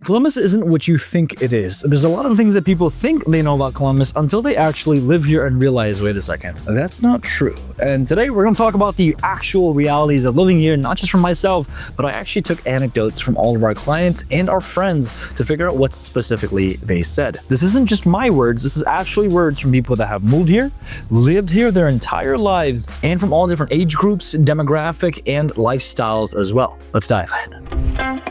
Columbus isn't what you think it is. There's a lot of things that people think they know about Columbus until they actually live here and realize, wait a second, that's not true. And today we're going to talk about the actual realities of living here, not just from myself, but I actually took anecdotes from all of our clients and our friends to figure out what specifically they said. This isn't just my words, this is actually words from people that have moved here, lived here their entire lives, and from all different age groups, demographic, and lifestyles as well. Let's dive in.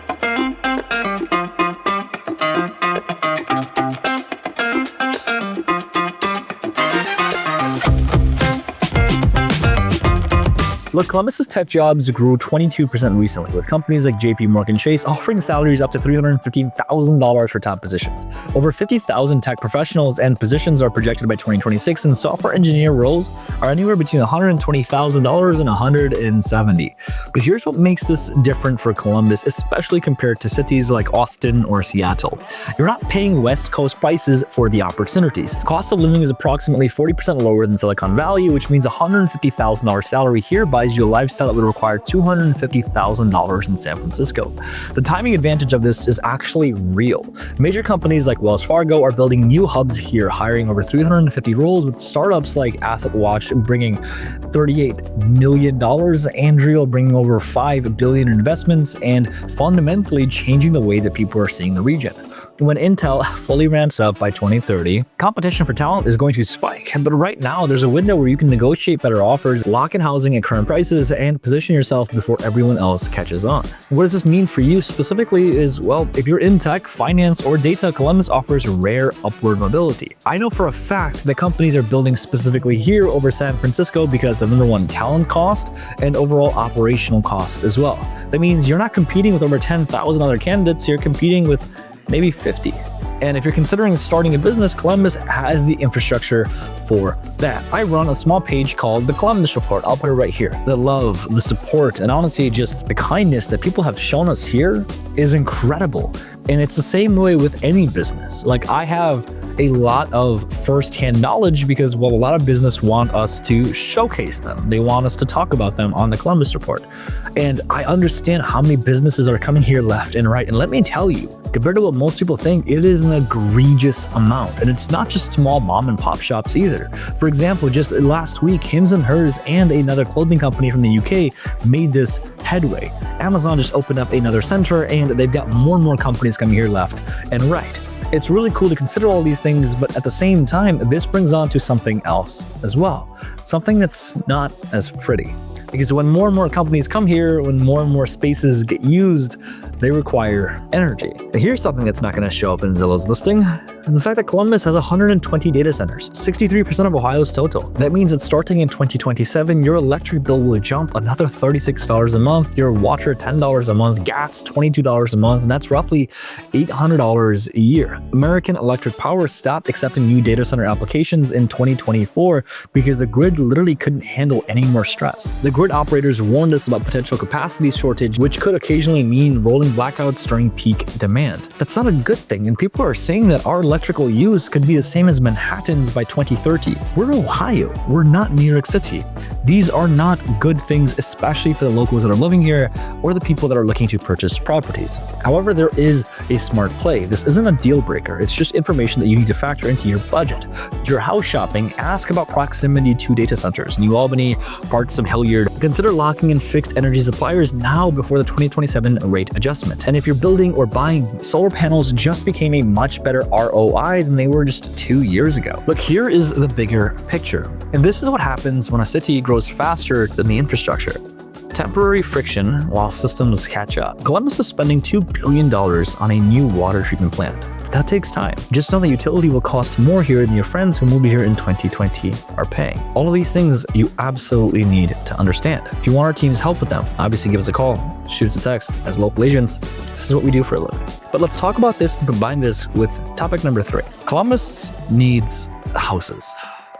Look, Columbus's tech jobs grew 22% recently, with companies like JP Morgan Chase offering salaries up to $315,000 for top positions. Over 50,000 tech professionals and positions are projected by 2026, and software engineer roles are anywhere between $120,000 and $170,000. But here's what makes this different for Columbus, especially compared to cities like Austin or Seattle. You're not paying West Coast prices for the opportunities. Cost of living is approximately 40% lower than Silicon Valley, which means a $150,000 salary here buys you a lifestyle that would require $250,000 in San Francisco. The timing advantage of this is actually real. Major companies like Wells Fargo are building new hubs here, hiring over 350 roles, with startups like Asset Watch bringing $38 million, Andrew bringing over $5 billion in investments, and fundamentally changing the way that people are seeing the region. When Intel fully ramps up by 2030, competition for talent is going to spike. But right now, there's a window where you can negotiate better offers, lock in housing at current prices, and position yourself before everyone else catches on. What does this mean for you specifically is, well, if you're in tech, finance, or data, Columbus offers rare upward mobility. I know for a fact that companies are building specifically here over San Francisco because of number one, talent cost, and overall operational cost as well. That means you're not competing with over 10,000 other candidates, you're competing with maybe 50. And if you're considering starting a business, Columbus has the infrastructure for that. I run a small page called The Columbus Report. I'll put it right here. The love, the support, and honestly, just the kindness that people have shown us here is incredible. And it's the same way with any business. Like, I have a lot of first-hand knowledge because, well, a lot of business want us to showcase them. They want us to talk about them on the Columbus Report. And I understand how many businesses are coming here left and right. And let me tell you, compared to what most people think, it is an egregious amount. And it's not just small mom and pop shops either. For example, just last week, Hims and Hers and another clothing company from the UK made this headway. Amazon just opened up another center, and they've got more and more companies coming here left and right. It's really cool to consider all these things, but at the same time, this brings on to something else as well. Something that's not as pretty. Because when more and more companies come here, when more and more spaces get used, they require energy. But here's something that's not going to show up in Zillow's listing. The fact that Columbus has 120 data centers, 63% of Ohio's total. That means that starting in 2027, your electric bill will jump another $36 a month, your water $10 a month, gas $22 a month, and that's roughly $800 a year. American Electric Power stopped accepting new data center applications in 2024 because the grid literally couldn't handle any more stress. The grid operators warned us about potential capacity shortage, which could occasionally mean rolling blackouts during peak demand. That's not a good thing, and people are saying that our electrical use could be the same as Manhattan's by 2030. We're Ohio, we're not New York City. These are not good things, especially for the locals that are living here or the people that are looking to purchase properties. However, there is a smart play. This isn't a deal breaker, it's just information that you need to factor into your budget. If you're house shopping, ask about proximity to data centers, New Albany, parts of Hilliard. Consider locking in fixed energy suppliers now before the 2027 rate adjustment. And if you're building or buying, solar panels just became a much better ROI than they were just 2 years ago. Look, here is the bigger picture. And this is what happens when a city grows faster than the infrastructure. Temporary friction while systems catch up. Columbus is spending $2 billion on a new water treatment plant. That takes time. Just know that utility will cost more here than your friends who moved here in 2020 are paying. All of these things you absolutely need to understand. If you want our team's help with them, obviously give us a call, shoot us a text. As local agents, this is what we do for a living. But let's talk about this and combine this with topic number 3. Columbus needs houses.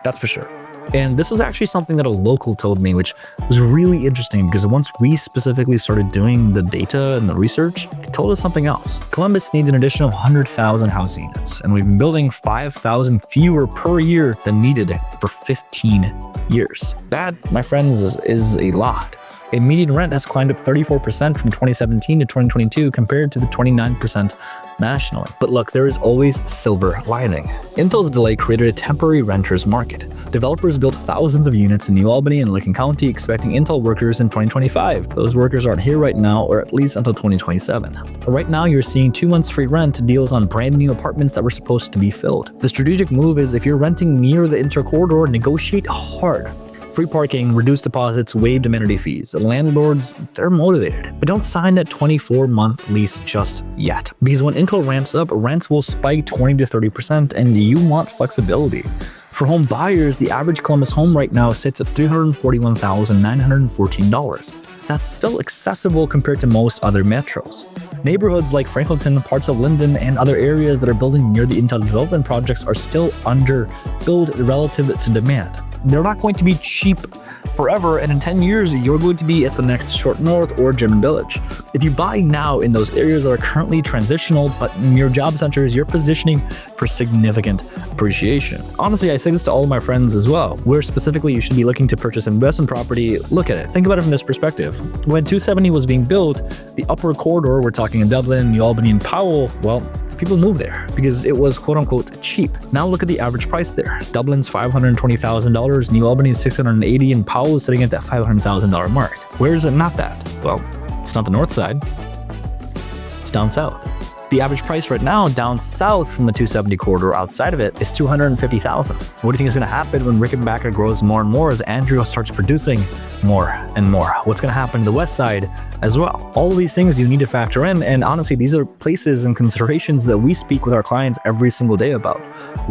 That's for sure. And this is actually something that a local told me, which was really interesting because once we specifically started doing the data and the research, it told us something else. Columbus needs an additional 100,000 housing units, and we've been building 5,000 fewer per year than needed for 15 years. That, my friends, is a lot. And median rent has climbed up 34% from 2017 to 2022 compared to the 29% nationally. But look, there is always silver lining. Intel's delay created a temporary renters market. Developers built thousands of units in New Albany and Licking County expecting Intel workers in 2025. Those workers aren't here right now, or at least until 2027. Right now, you're seeing 2 months free rent deals on brand new apartments that were supposed to be filled. The strategic move is if you're renting near the intercorridor, negotiate hard. Free parking, reduced deposits, waived amenity fees. Landlords, they're motivated. But don't sign that 24-month lease just yet. Because when Intel ramps up, rents will spike 20 to 30% and you want flexibility. For home buyers, the average Columbus home right now sits at $341,914. That's still accessible compared to most other metros. Neighborhoods like Franklinton, parts of Linden, and other areas that are building near the Intel development projects are still underbuilt relative to demand. They're not going to be cheap forever, and in 10 years, you're going to be at the next Short North or German Village. If you buy now in those areas that are currently transitional, but near job centers, you're positioning for significant appreciation. Honestly, I say this to all of my friends as well. Where specifically you should be looking to purchase investment property, look at it. Think about it from this perspective. When 270 was being built, the upper corridor, we're talking in Dublin, New Albany, and Powell, well, people moved there because it was quote-unquote cheap. Now look at the average price there. Dublin's $520,000, New Albany is $680,000, and Powell is sitting at that $500,000 mark. Where is it not that? Well, it's not the north side. It's down south. The average price right now down south from the 270 corridor outside of it is $250,000. What do you think is going to happen when Rickenbacker grows more and more as Andrew starts producing more and more? What's going to happen to the west side as well? All of these things you need to factor in, and honestly, these are places and considerations that we speak with our clients every single day about.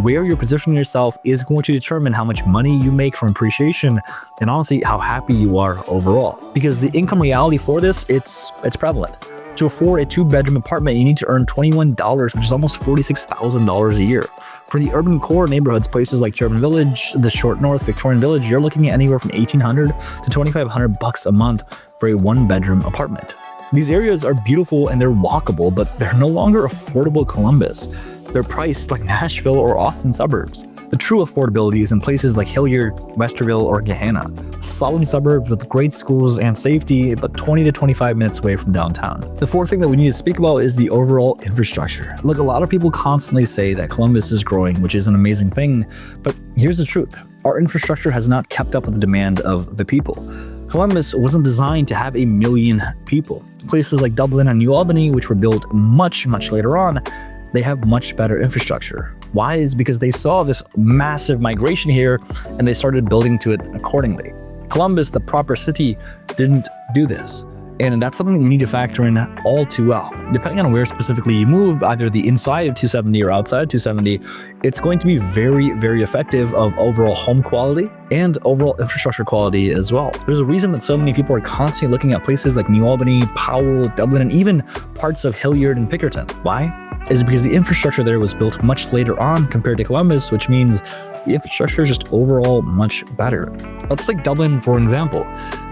Where you're positioning yourself is going to determine how much money you make from appreciation and honestly how happy you are overall. Because the income reality for this, it's prevalent. To afford a 2-bedroom apartment, you need to earn $21, which is almost $46,000 a year. For the urban core neighborhoods, places like German Village, the Short North, Victorian Village, you're looking at anywhere from $1,800 to $2,500 a month for a 1-bedroom apartment. These areas are beautiful and they're walkable, but they're no longer affordable Columbus. They're priced like Nashville or Austin suburbs. The true affordability is in places like Hilliard, Westerville, or Gahanna. Solid suburbs with great schools and safety, but 20 to 25 minutes away from downtown. The fourth thing that we need to speak about is the overall infrastructure. Look, a lot of people constantly say that Columbus is growing, which is an amazing thing, but here's the truth. Our infrastructure has not kept up with the demand of the people. Columbus wasn't designed to have 1 million people. Places like Dublin and New Albany, which were built much later on, they have much better infrastructure. Why? Is because they saw this massive migration here and they started building to it accordingly. Columbus, the proper city, didn't do this. And that's something you need to factor in all too well. Depending on where specifically you move, either the inside of 270 or outside 270, it's going to be very effective of overall home quality and overall infrastructure quality as well. There's a reason that so many people are constantly looking at places like New Albany, Powell, Dublin, and even parts of Hilliard and Pickerton. Why? Is because the infrastructure there was built much later on compared to Columbus, which means the infrastructure is just overall much better. Let's take Dublin for an example.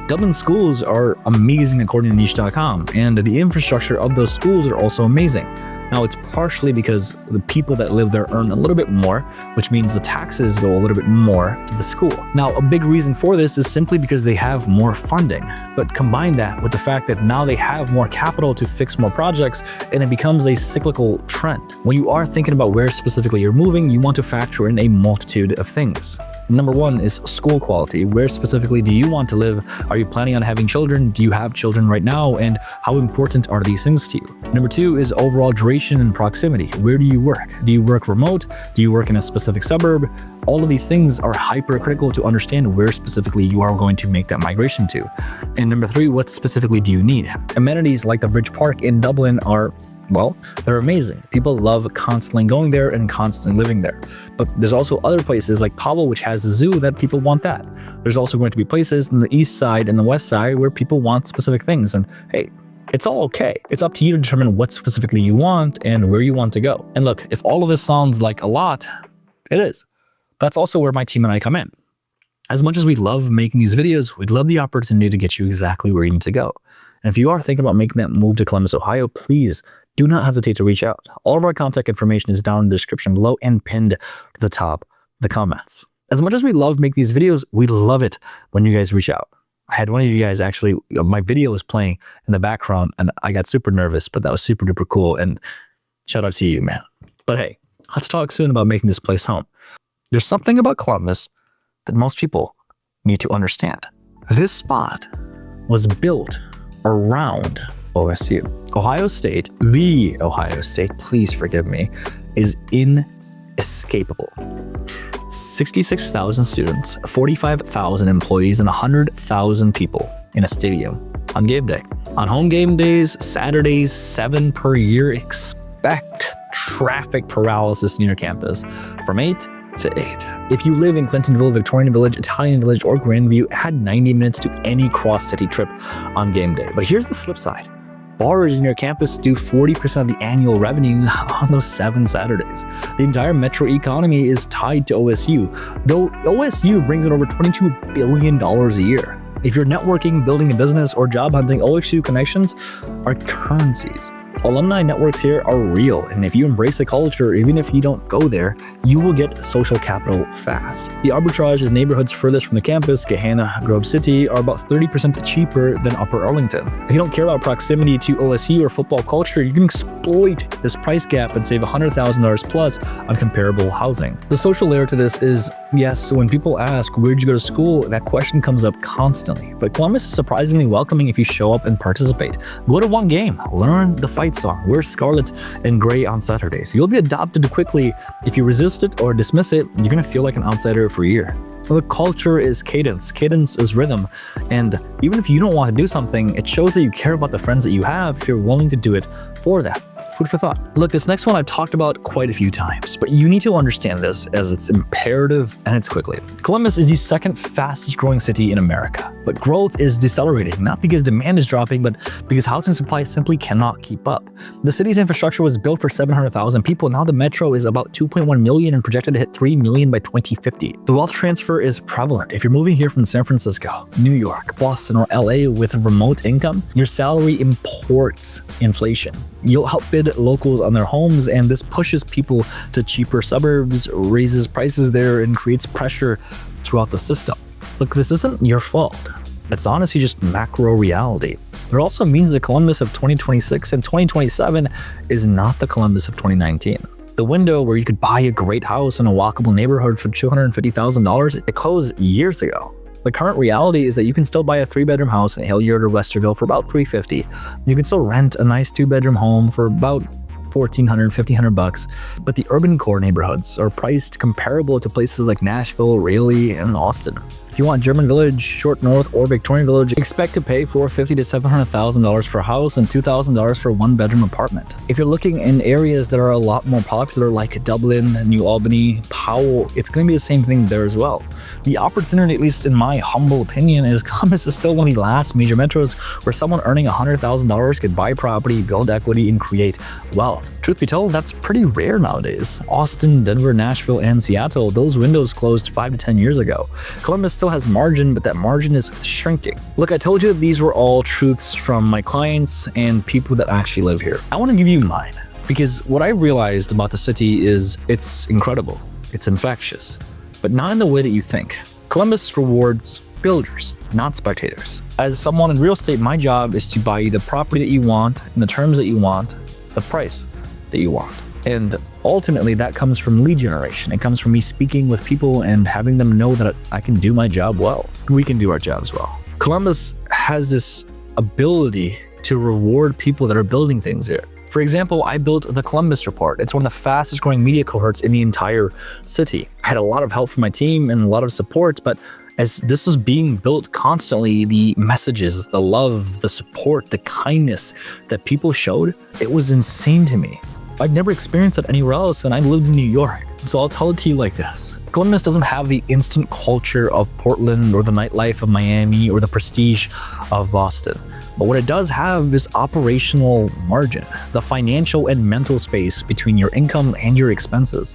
Dublin schools are amazing according to niche.com, and the infrastructure of those schools are also amazing. Now, it's partially because the people that live there earn a little bit more, which means the taxes go a little bit more to the school. Now, a big reason for this is simply because they have more funding, but combine that with the fact that now they have more capital to fix more projects, and it becomes a cyclical trend. When you are thinking about where specifically you're moving, you want to factor in a multitude of things. Number one is school quality. Where specifically do you want to live? Are you planning on having children? Do you have children right now? And how important are these things to you? Number two is overall duration and proximity. Where do you work? Do you work remote? Do you work in a specific suburb? All of these things are hypercritical to understand where specifically you are going to make that migration to. And number three, what specifically do you need? Amenities like the Bridge Park in Dublin are, well, they're amazing. People love constantly going there and constantly living there. But there's also other places like Powell, which has a zoo, that people want that. There's also going to be places in the east side and the west side where people want specific things. And hey, it's all okay. It's up to you to determine what specifically you want and where you want to go. And look, if all of this sounds like a lot, it is. That's also where my team and I come in. As much as we love making these videos, we'd love the opportunity to get you exactly where you need to go. And if you are thinking about making that move to Columbus, Ohio, please do not hesitate to reach out. All of our contact information is down in the description below and pinned to the top of the comments. As much as we love making these videos, we love it when you guys reach out. I had one of you guys actually, my video was playing in the background and I got super nervous, but that was super duper cool. And Shout out to you, man. But hey, let's talk soon about making this place home. There's something about Columbus that most people need to understand. This spot was built around OSU. Ohio State, the Ohio State, please forgive me, is inescapable. 66,000 students, 45,000 employees, and 100,000 people in a stadium on game day. On home game days, Saturdays, 7 per year, expect traffic paralysis near campus from 8 to 8. If you live in Clintonville, Victorian Village, Italian Village, or Grandview, add 90 minutes to any cross-city trip on game day. But here's the flip side. Bars near campus do 40% of the annual revenue on those 7 Saturdays. The entire metro economy is tied to OSU, though OSU brings in over $22 billion a year. If you're networking, building a business, or job hunting, OSU connections are currencies. Alumni networks here are real, and if you embrace the culture, even if you don't go there, you will get social capital fast. The arbitrage is neighborhoods furthest from the campus, Gahanna, Grove City, are about 30% cheaper than Upper Arlington. If you don't care about proximity to OSU or football culture, you can exploit this price gap and save $100,000 plus on comparable housing. The social layer to this is, yes, so when people ask, where'd you go to school? That question comes up constantly. But Columbus is surprisingly welcoming if you show up and participate. Go to one game, learn the fight song, wear scarlet and gray on Saturdays. You'll be adopted quickly. If you resist it or dismiss it, you're gonna feel like an outsider for a year. So the culture is cadence. Cadence is rhythm. And even if you don't want to do something, it shows that you care about the friends that you have if you're willing to do it for them. Food for thought. Look, this next one I've talked about quite a few times, but you need to understand this as it's imperative and it's quickly. Columbus is the second fastest growing city in America, but growth is decelerating, not because demand is dropping, but because housing supply simply cannot keep up. The city's infrastructure was built for 700,000 people. Now the metro is about 2.1 million and projected to hit 3 million by 2050. The wealth transfer is prevalent. If you're moving here from San Francisco, New York, Boston, or LA with a remote income, your salary imports inflation. You'll outbid locals on their homes, and this pushes people to cheaper suburbs, raises prices there, and creates pressure throughout the system. Look, this isn't your fault. It's honestly just macro reality. It also means the Columbus of 2026 and 2027 is not the Columbus of 2019. The window where you could buy a great house in a walkable neighborhood for $250,000, it closed years ago. The current reality is that you can still buy a 3-bedroom house in Hilliard or Westerville for about $350. You can still rent a nice 2-bedroom home for about $1,400, $1,500, but the urban core neighborhoods are priced comparable to places like Nashville, Raleigh, and Austin. If you want German Village, Short North, or Victorian Village, expect to pay $450,000 to $700,000 for a house and $2,000 for a 1-bedroom apartment. If you're looking in areas that are a lot more popular like Dublin, New Albany, Powell, it's going to be the same thing there as well. The opportunity, at least in my humble opinion, is Columbus is still one of the last major metros where someone earning $100,000 could buy property, build equity, and create wealth. Truth be told, that's pretty rare nowadays. Austin, Denver, Nashville, and Seattle, those windows closed 5 to 10 years ago. Columbus still has margin, but that margin is shrinking. Look, I told you that these were all truths from my clients and people that actually live here. I want to give you mine, because what I realized about the city is it's incredible, it's infectious, but not in the way that you think. Columbus rewards builders, not spectators. As someone in real estate, my job is to buy you the property that you want, in the terms that you want, the price that you want. And ultimately that comes from lead generation. It comes from me speaking with people and having them know that I can do my job well. We can do our jobs well. Columbus has this ability to reward people that are building things here. For example, I built the Columbus Report. It's one of the fastest growing media cohorts in the entire city. I had a lot of help from my team and a lot of support, but as this was being built constantly, the messages, the love, the support, the kindness that people showed, it was insane to me. I'd never experienced it anywhere else, and I lived in New York. So I'll tell it to you like this. Columbus doesn't have the instant culture of Portland or the nightlife of Miami or the prestige of Boston. But what it does have is operational margin, the financial and mental space between your income and your expenses.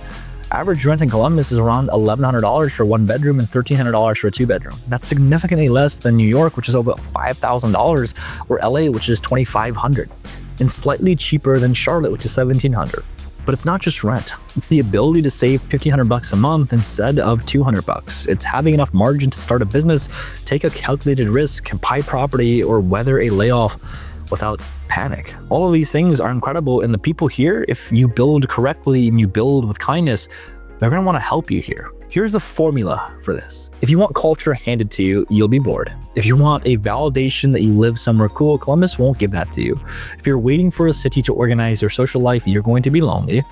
Average rent in Columbus is around $1,100 for 1 bedroom and $1,300 for a 2-bedroom. That's significantly less than New York, which is over $5,000, or LA, which is $2,500, and slightly cheaper than Charlotte, which is $1,700. But it's not just rent. It's the ability to save $1,500 a month instead of $200. It's having enough margin to start a business, take a calculated risk, buy property, or weather a layoff without panic. All of these things are incredible, and the people here, if you build correctly and you build with kindness, they're going to want to help you here. Here's the formula for this. If you want culture handed to you, you'll be bored. If you want a validation that you live somewhere cool, Columbus won't give that to you. If you're waiting for a city to organize your social life, you're going to be lonely.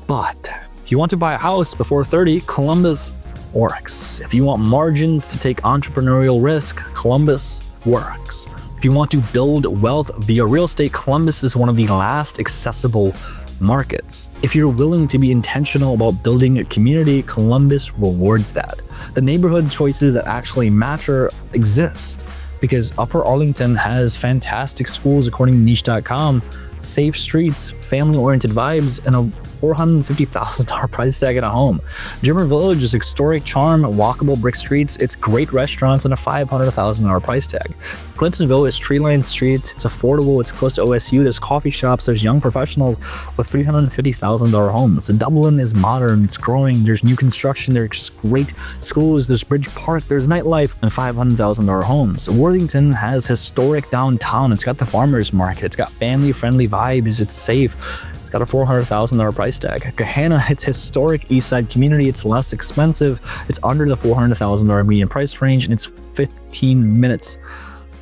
But if you want to buy a house before 30, Columbus works. If you want margins to take entrepreneurial risk, Columbus works. If you want to build wealth via real estate, Columbus is one of the last accessible markets. If you're willing to be intentional about building a community, Columbus rewards that. The neighborhood choices that actually matter exist because Upper Arlington has fantastic schools according to niche.com, safe streets, family-oriented vibes, and a $450,000 price tag in a home. German Village is historic charm, walkable brick streets, it's great restaurants, and a $500,000 price tag. Clintonville is tree-lined streets, it's affordable, it's close to OSU, there's coffee shops, there's young professionals with $350,000 homes. And Dublin is modern, it's growing, there's new construction, there's great schools, there's Bridge Park, there's nightlife, and $500,000 homes. Worthington has historic downtown, it's got the farmers market, it's got family-friendly vibes, it's safe. It's got a $400,000 price tag. Gagan, it's historic East Side community. It's less expensive. It's under the $400,000 median price range, and it's 15 minutes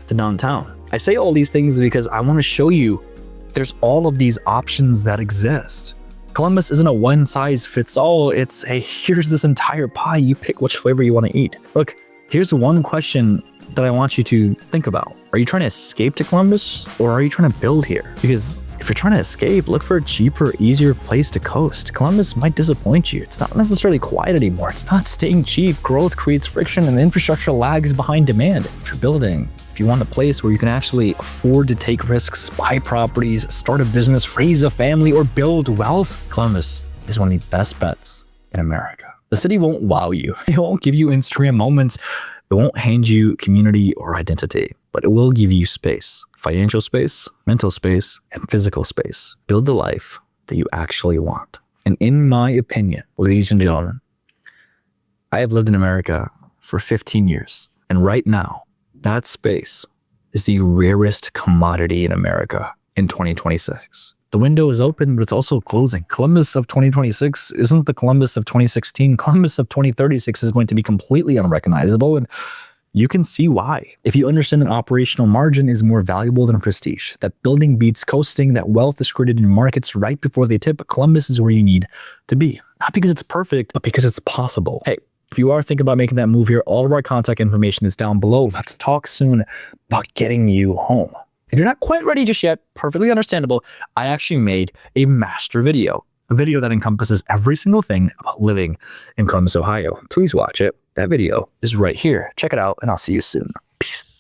to downtown. I say all these things because I want to show you there's all of these options that exist. Columbus isn't a one-size-fits-all. It's, hey, here's this entire pie. You pick which flavor you want to eat. Look, here's one question that I want you to think about. Are you trying to escape to Columbus, or are you trying to build here? Because if you're trying to escape, look for a cheaper, easier place to coast. Columbus might disappoint you. It's not necessarily quiet anymore. It's not staying cheap. Growth creates friction and the infrastructure lags behind demand. If you're building, if you want a place where you can actually afford to take risks, buy properties, start a business, raise a family, or build wealth, Columbus is one of the best bets in America. The city won't wow you. It won't give you Instagram moments. It won't hand you community or identity, but it will give you space, financial space, mental space, and physical space. Build the life that you actually want. And in my opinion, ladies and gentlemen, I have lived in America for 15 years. And right now, that space is the rarest commodity in America in 2026. The window is open, but it's also closing. Columbus of 2026 isn't the Columbus of 2016. Columbus of 2036 is going to be completely unrecognizable, and you can see why. If you understand that operational margin is more valuable than prestige, that building beats coasting, that wealth is created in markets right before they tip, Columbus is where you need to be. Not because it's perfect, but because it's possible. Hey, if you are thinking about making that move here, all of our contact information is down below. Let's talk soon about getting you home. If you're not quite ready just yet, perfectly understandable, I actually made a master video, a video that encompasses every single thing about living in Columbus, Ohio. Please watch it. That video is right here. Check it out, and I'll see you soon. Peace.